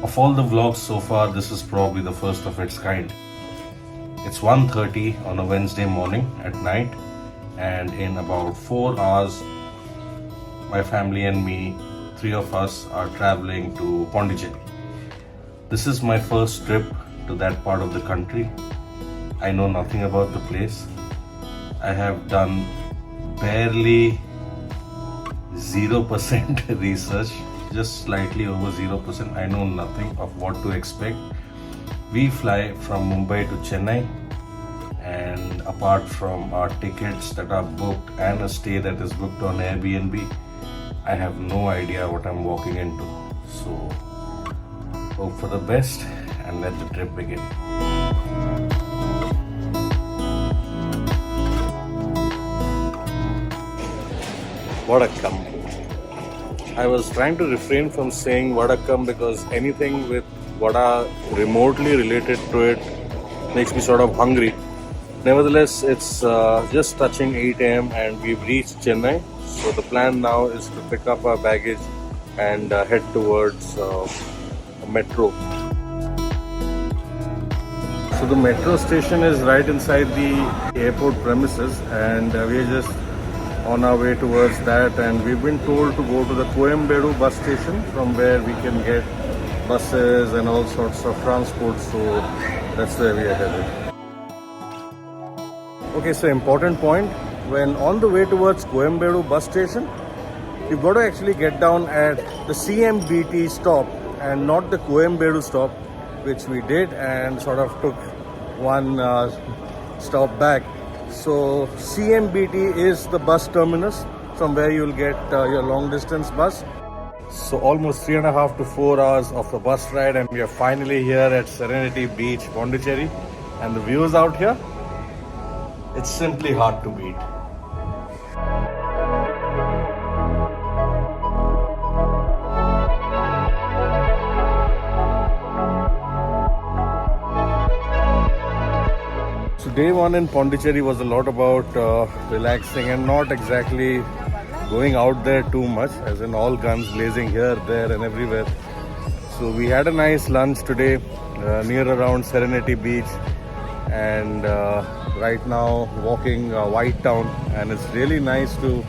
Of all the vlogs so far, this is probably the first of its kind. It's 1:30 on a Wednesday morning at night, and in about 4 hours, my family and me, three of us, are traveling to Pondicherry. This is my first trip to that part of the country. I know nothing about the place. I have done barely 0% research, just slightly over 0%. I know nothing of what to expect. We fly from Mumbai to Chennai, and apart from our tickets that are booked and a stay that is booked on Airbnb, I have no idea what I'm walking into. So, hope for the best and let the trip begin. Vadakkam. I was trying to refrain from saying Vadakkam because anything with Vada remotely related to it makes me sort of hungry. Nevertheless, it's just touching 8 a.m. and we've reached Chennai. So the plan now is to pick up our baggage and head towards a metro. So the metro station is right inside the airport premises, and we are just on our way towards that, and we've been told to go to the Coimbatore bus station from where we can get buses and all sorts of transport, so that's where we are headed. Okay, so important point, when on the way towards Coimbatore bus station, you've got to actually get down at the CMBT stop and not the Coimbatore stop, which we did and sort of took one stop back. So CMBT is the bus terminus from where you'll get your long distance bus. So almost 3.5 to 4 hours of a bus ride, and we are finally here at Serenity Beach, Pondicherry. And the views out here, it's simply hard to beat. So day one in Pondicherry was a lot about relaxing and not exactly going out there too much, as in all guns blazing here, there and everywhere. So we had a nice lunch today near around Serenity Beach, and right now walking White Town, and it's really nice to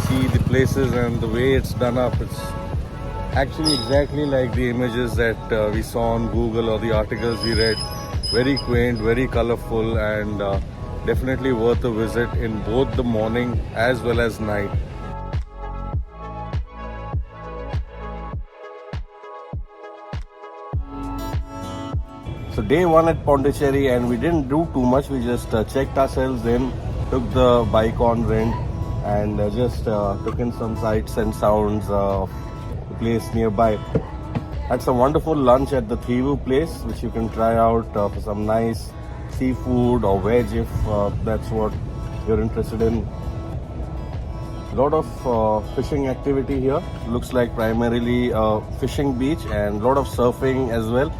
see the places and the way it's done up. It's actually exactly like the images that we saw on Google or the articles we read. Very quaint, very colorful, and definitely worth a visit in both the morning as well as night. So day one at Pondicherry, and we didn't do too much. We just checked ourselves in, took the bike on rent, and just took in some sights and sounds of the place nearby. Had some wonderful lunch at the Thivu place, which you can try out for some nice seafood or veg if that's what you're interested in. A lot of fishing activity here. Looks like primarily a fishing beach, and a lot of surfing as well.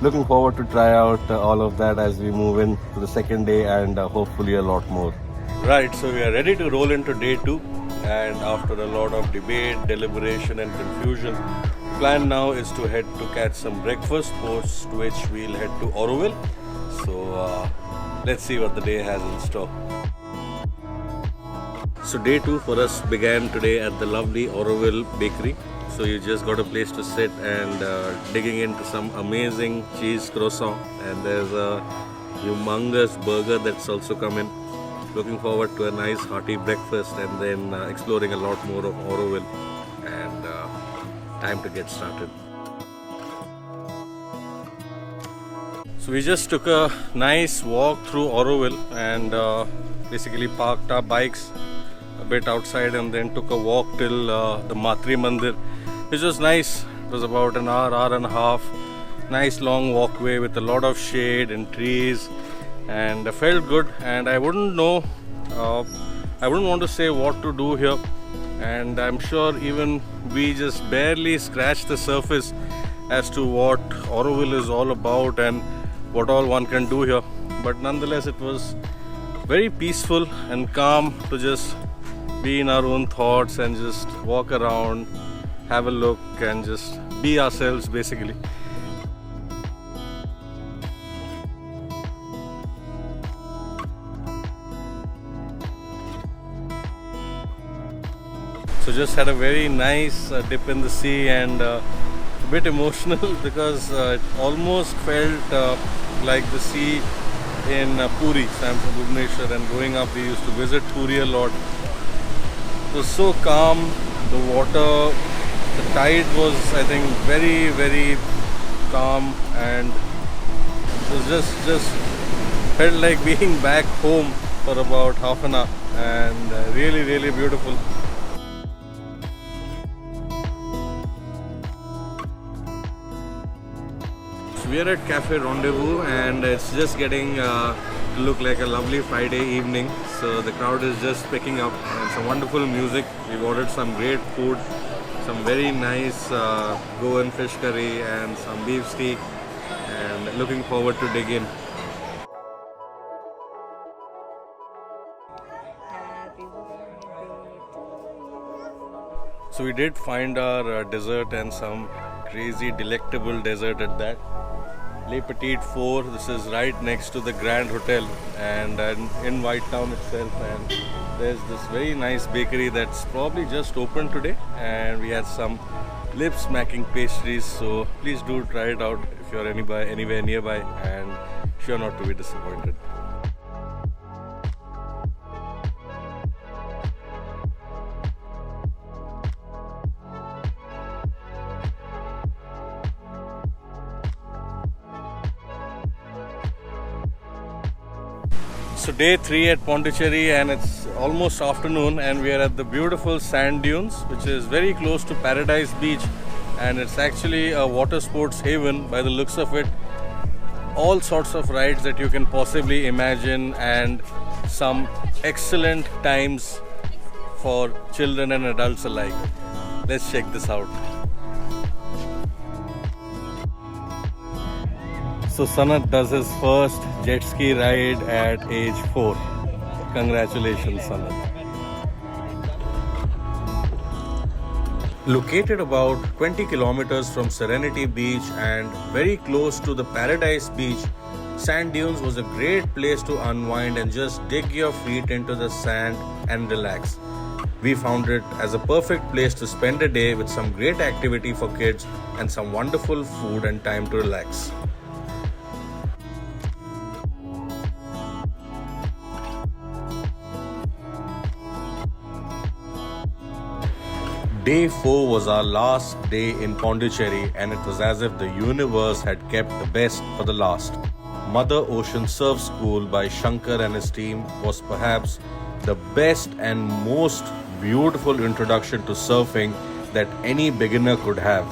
Looking forward to try out all of that as we move in to the second day, and hopefully a lot more. Right, so we are ready to roll into day two, and after a lot of debate, deliberation and confusion, plan now is to head to catch some breakfast, post which we'll head to Auroville. So let's see what the day has in store. So day two for us began today at the lovely Auroville Bakery. So you just got a place to sit and digging into some amazing cheese croissant, and there's a humongous burger that's also come in. Looking forward to a nice hearty breakfast and then exploring a lot more of Auroville, and time to get started. So we just took a nice walk through Auroville and basically parked our bikes a bit outside and then took a walk till the Matri Mandir, which was nice. It was about an hour and a half. Nice long walkway with a lot of shade and trees, and I felt good. And I wouldn't want to say what to do here, and I'm sure even we just barely scratched the surface as to what Auroville is all about and what all one can do here. But nonetheless, it was very peaceful and calm to just be in our own thoughts and just walk around, have a look and just be ourselves basically. So just had a very nice dip in the sea, and a bit emotional because it almost felt like the sea in Puri. So I'm from Bhubaneswar, and growing up we used to visit Puri a lot. It was so calm, the water, the tide was, I think, very, very calm, and it was just felt like being back home for about half an hour, and really, really beautiful. So we are at Cafe Rendezvous, and it's just getting to look like a lovely Friday evening. So the crowd is just picking up, and some wonderful music. We've ordered some great food, some very nice Goan fish curry and some beef steak, and looking forward to dig in. So we did find our dessert, and some crazy delectable dessert at that. Le Petit Four. This is right next to the Grand Hotel, and in White Town itself. And there's this very nice bakery that's probably just opened today, and we had some lip smacking pastries. So please do try it out if you're anywhere nearby, and sure not to be disappointed. So day 3 at Pondicherry, and it's almost afternoon, and we are at the beautiful sand dunes, which is very close to Paradise Beach, and it's actually a water sports haven by the looks of it. All sorts of rides that you can possibly imagine, and some excellent times for children and adults alike. Let's check this out. So Sanat does his first jet ski ride at age 4. Congratulations, Sanat. Located about 20 kilometers from Serenity Beach and very close to the Paradise Beach, Sand Dunes was a great place to unwind and just dig your feet into the sand and relax. We found it as a perfect place to spend a day with some great activity for kids and some wonderful food and time to relax. Day 4 was our last day in Pondicherry, and it was as if the universe had kept the best for the last. Mother Ocean Surf School by Shankar and his team was perhaps the best and most beautiful introduction to surfing that any beginner could have.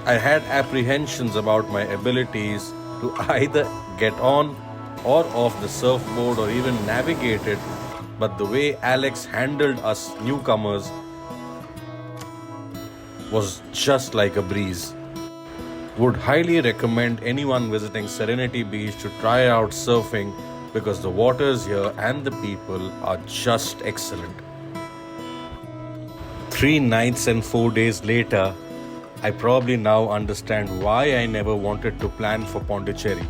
I had apprehensions about my abilities to either get on or off the surfboard or even navigate it, but the way Alex handled us newcomers was just like a breeze. Would highly recommend anyone visiting Serenity Beach to try out surfing because the waters here and the people are just excellent. 3 nights and 4 days later, I probably now understand why I never wanted to plan for Pondicherry.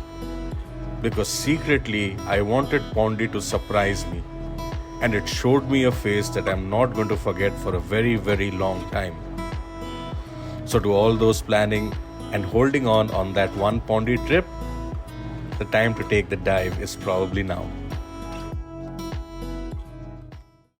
Because secretly, I wanted Pondi to surprise me. And it showed me a face that I'm not going to forget for a very, very long time. So to all those planning and holding on that one Pondi trip, the time to take the dive is probably now.